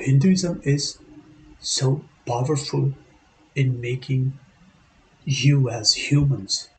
Hinduism is so powerful in making you as humans.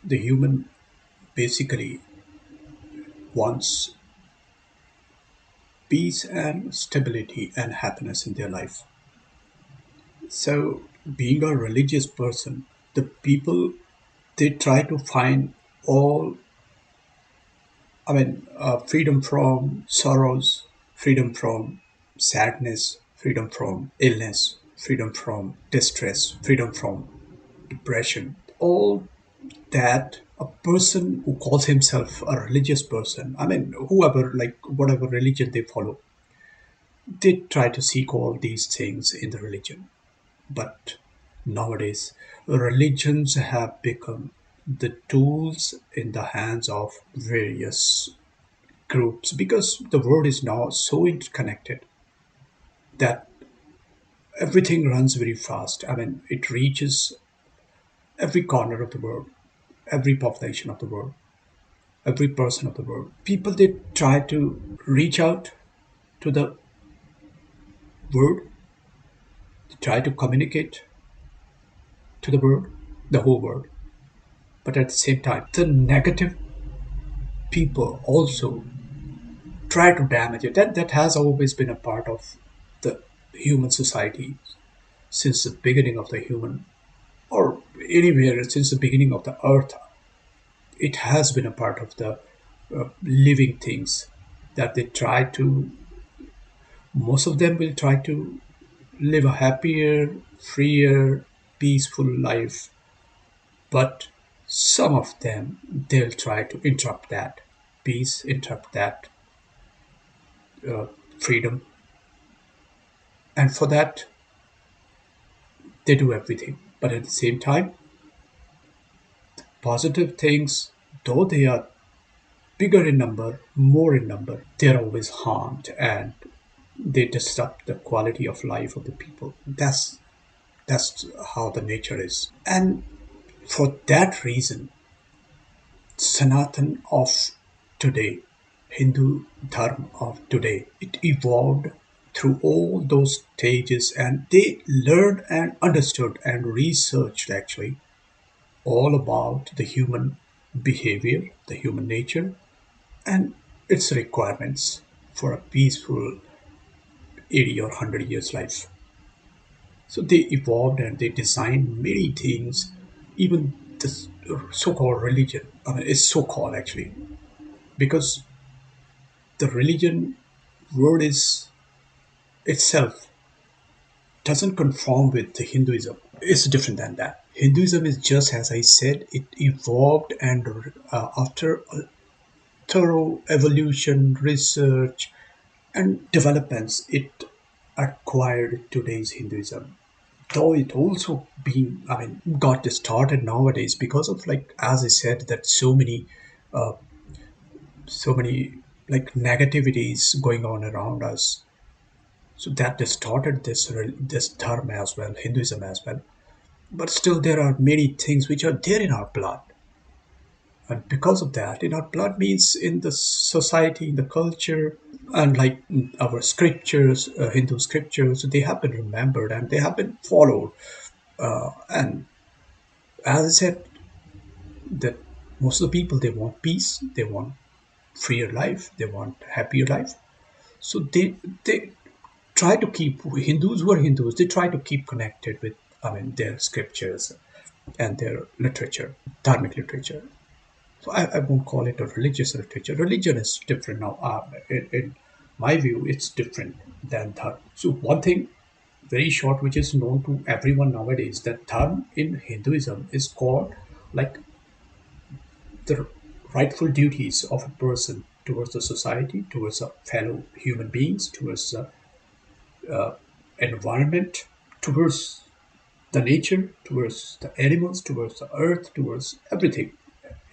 The human basically wants peace and stability and happiness in their life. So, being a religious person, the people they try to find all, freedom from sorrows, freedom from sadness, freedom from illness, freedom from distress, freedom from depression. All that a person who calls himself a religious person, whoever, like whatever religion they follow, they try to seek all these things in the religion. But nowadays, religions have become the tools in the hands of various groups because the world is now so interconnected that everything runs very fast. It reaches every corner of the world, every population of the world, every person of the world. People they try to reach out to the world, they try to communicate to the world, the whole world. But at the same time, the negative people also try to damage it. That has always been a part of the human society since the beginning of the human, or anywhere since the beginning of the earth. It has been a part of the living things that they try to, most of them will try to live a happier, freer, peaceful life. But some of them, they'll try to interrupt that peace, interrupt that uh, freedom. And for that, they do everything. But at the same time, positive things, though they are bigger in number, more in number, they're always harmed and they disrupt the quality of life of the people. That's how the nature is. And for that reason, Sanatan of today, Hindu Dharm of today, it evolved through all those stages and they learned and understood and researched actually all about the human behavior, the human nature, and its requirements for a peaceful 80 or 100 years life. So they evolved and they designed many things, even this so-called religion. It's so-called actually because the religion word is itself doesn't conform with the Hinduism. It's different than that. Hinduism is just as I said, it evolved and after a thorough evolution, research, and developments, it acquired today's Hinduism. Though it also been, got started nowadays because of like as I said that so many like negativities going on around us. So that distorted this dharma as well, Hinduism as well. But still, there are many things which are there in our blood. And because of that, in our blood means in the society, in the culture, and like our scriptures, Hindu scriptures, they have been remembered and they have been followed. And as I said, that most of the people they want peace, they want freer life, they want happier life. So they try to keep Hindus who are Hindus. They try to keep connected with their scriptures and their literature, dharmic literature. So I won't call it a religious literature. Religion is different now. In my view, it's different than dharma. So one thing, very short, which is known to everyone nowadays, that dharma in Hinduism is called like the rightful duties of a person towards the society, towards a fellow human beings, towards the environment, towards the nature, towards the animals, towards the earth, towards everything,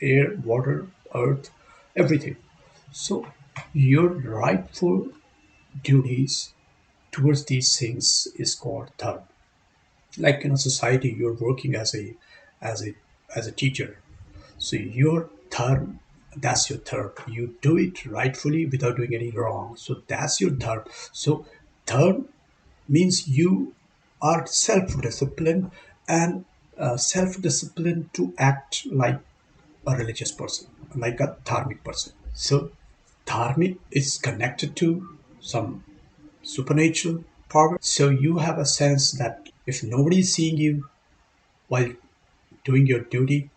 air, water, earth, everything. So your rightful duties towards these things is called dharma. Like in a society, you're working as a as a teacher. So your term, that's your term. You do it rightfully without doing any wrong. So that's your term. So term means you are self-disciplined and self-disciplined to act like a religious person, like a dharmic person. So dharmic is connected to some supernatural power. So you have a sense that if nobody is seeing you while doing your duty,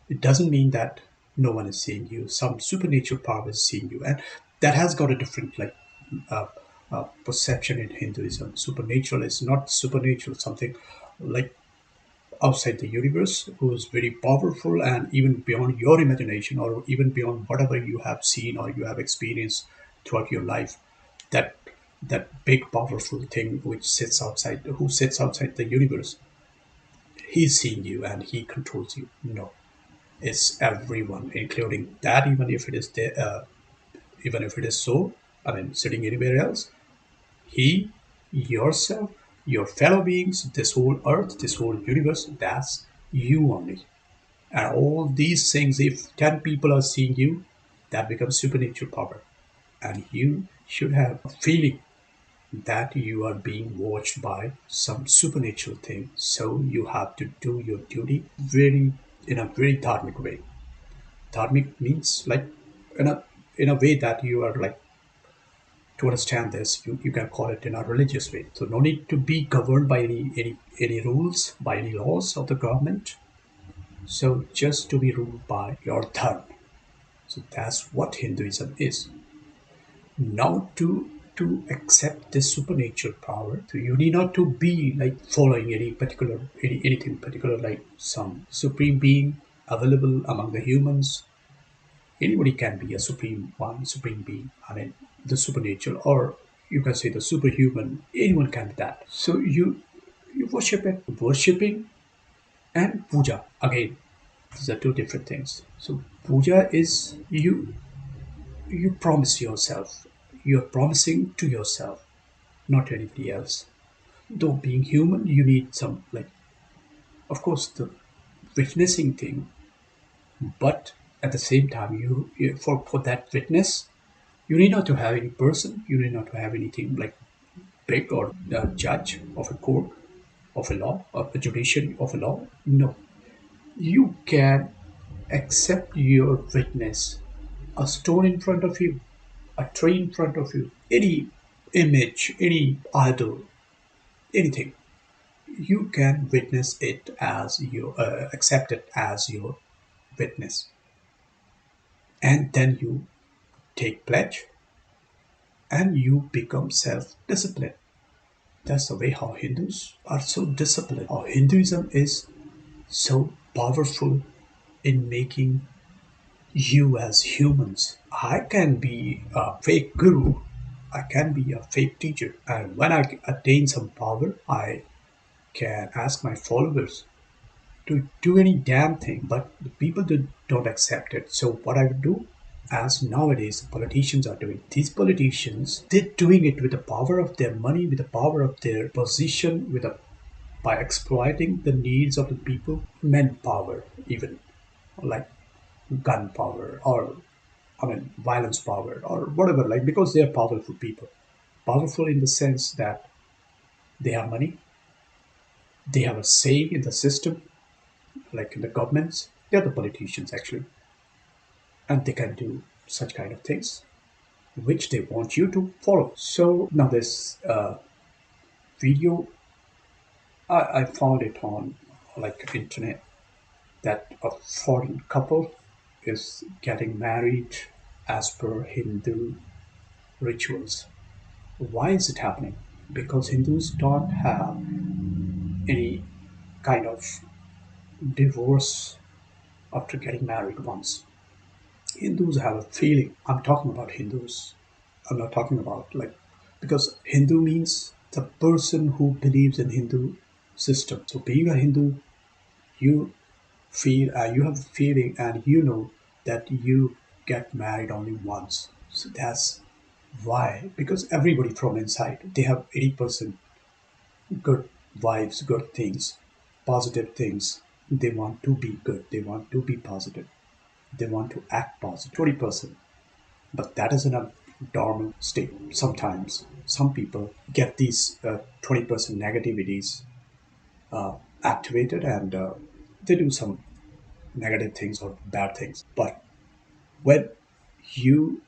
it doesn't mean that no one is seeing you. Some supernatural power is seeing you, and that has got a different uh, perception in Hinduism. Supernatural is not supernatural, something like outside the universe, who is very powerful and even beyond your imagination, or even beyond whatever you have seen or you have experienced throughout your life. That that big powerful thing which sits outside, who sits outside the universe, he's seeing you and he controls you. No, it's everyone, including that. Even if it is there, even if it is so, I mean, sitting anywhere else, he, yourself, your fellow beings, this whole earth, this whole universe, that's you only. And all these things, if 10 people are seeing you, that becomes supernatural power. And you should have a feeling that you are being watched by some supernatural thing. So you have to do your duty very, in a very dharmic way. Dharmic means like in a way that you are like, to understand this, you can call it in a religious way. So no need to be governed by any rules, by any laws of the government. So just to be ruled by your dharma. So that's what Hinduism is. Now to accept this supernatural power, so you need not to be like following anything particular, like some supreme being available among the humans. Anybody can be a supreme one, supreme being. I mean, the supernatural, or you can say the superhuman. Anyone can be that. So you worship it. Worshipping and puja, again, these are two different things. So puja is you promise yourself. You're promising to yourself, not to anybody else. Though being human, you need some, like, of course, the witnessing thing, but at the same time, for that witness, you need not to have any person. You need not to have anything like big or a judge of a court of a law, or a judiciary of a law. No, you can accept your witness. A stone in front of you, a tree in front of you, any image, any idol, anything. You can witness it as your, accept it as your witness, and then you take pledge and you become self-disciplined. That's the way how Hindus are so disciplined. How Hinduism is so powerful in making you as humans. I can be a fake guru, I can be a fake teacher, and when I attain some power, I can ask my followers to do any damn thing, but the people don't accept it. So what I would do, as nowadays the politicians are doing, these politicians, they're doing it with the power of their money, with the power of their position, with a by exploiting the needs of the people, manpower, even like gun power, or I mean violence power, or whatever, like, because they are powerful people. Powerful in the sense that they have money, they have a say in the system, like in the governments. They're the politicians actually, and they can do such kind of things which they want you to follow. So now this video, I found it on like internet, that a foreign couple is getting married as per Hindu rituals. Why is it happening? Because Hindus don't have any kind of divorce after getting married once. Hindus have a feeling. I'm talking about Hindus. I'm not talking about like, because Hindu means the person who believes in Hindu system. So being a Hindu, you you have a feeling, and you know that you get married only once. So that's why, because everybody from inside, they have 80% good vibes, good things, positive things. They want to be good. They want to be positive. They want to act positive. 20%. But that is in a dormant state. Sometimes some people get these 20% negativities activated, and they do some negative things or bad things. But when you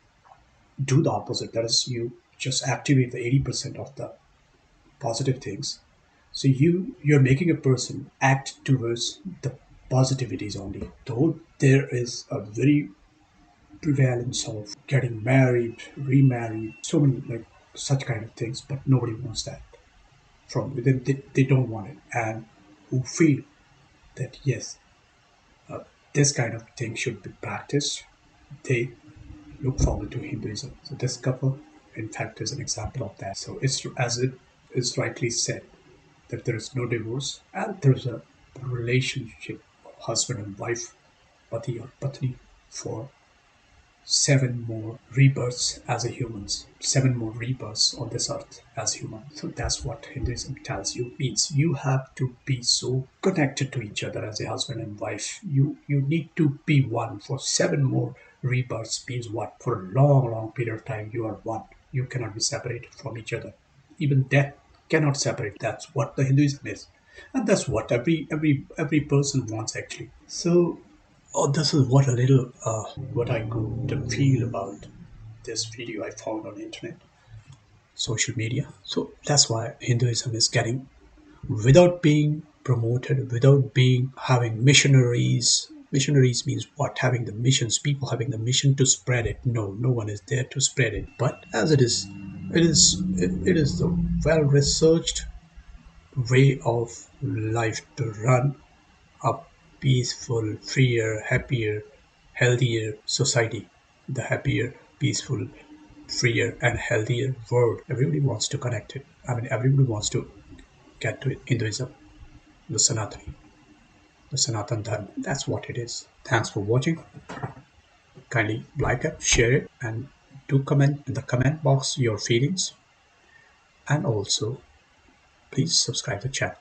do the opposite, that is, you just activate the 80% of the positive things. So you're making a person act towards the positivities only. Though there is a very prevalence of getting married, remarried, so many like such kind of things, but nobody wants that from within. They don't want it, and who feel that yes, this kind of thing should be practiced. They look forward to Hinduism. So this couple, in fact, is an example of that. So it's as it is rightly said that there is no divorce and there is a relationship of husband and wife, pati or patni, for seven more rebirths as a humans, seven more rebirths on this earth as human. So that's what Hinduism tells you. Means you have to be so connected to each other as a husband and wife. You need to be one for seven more rebirths. Means what? For a long, long period of time, you are one. You cannot be separated from each other. Even death cannot separate. That's what the Hinduism is, and that's what every person wants actually. So oh, this is what a little what I could feel about this video I found on internet, social media. So that's why Hinduism is getting, without being promoted, without being having missionaries. Missionaries means what? Having the missions, people having the mission to spread it. No, no one is there to spread it. But as it is, it is the well researched way of life to run a peaceful, freer, happier, healthier society, the happier, peaceful, freer, and healthier world. Everybody wants to connect it. I mean, everybody wants to get to it. Hinduism, the Sanatani, the Sanatan Dharm. That's what it is. Thanks for watching. Kindly like it, share it, and do comment in the comment box your feelings. And also, please subscribe the channel.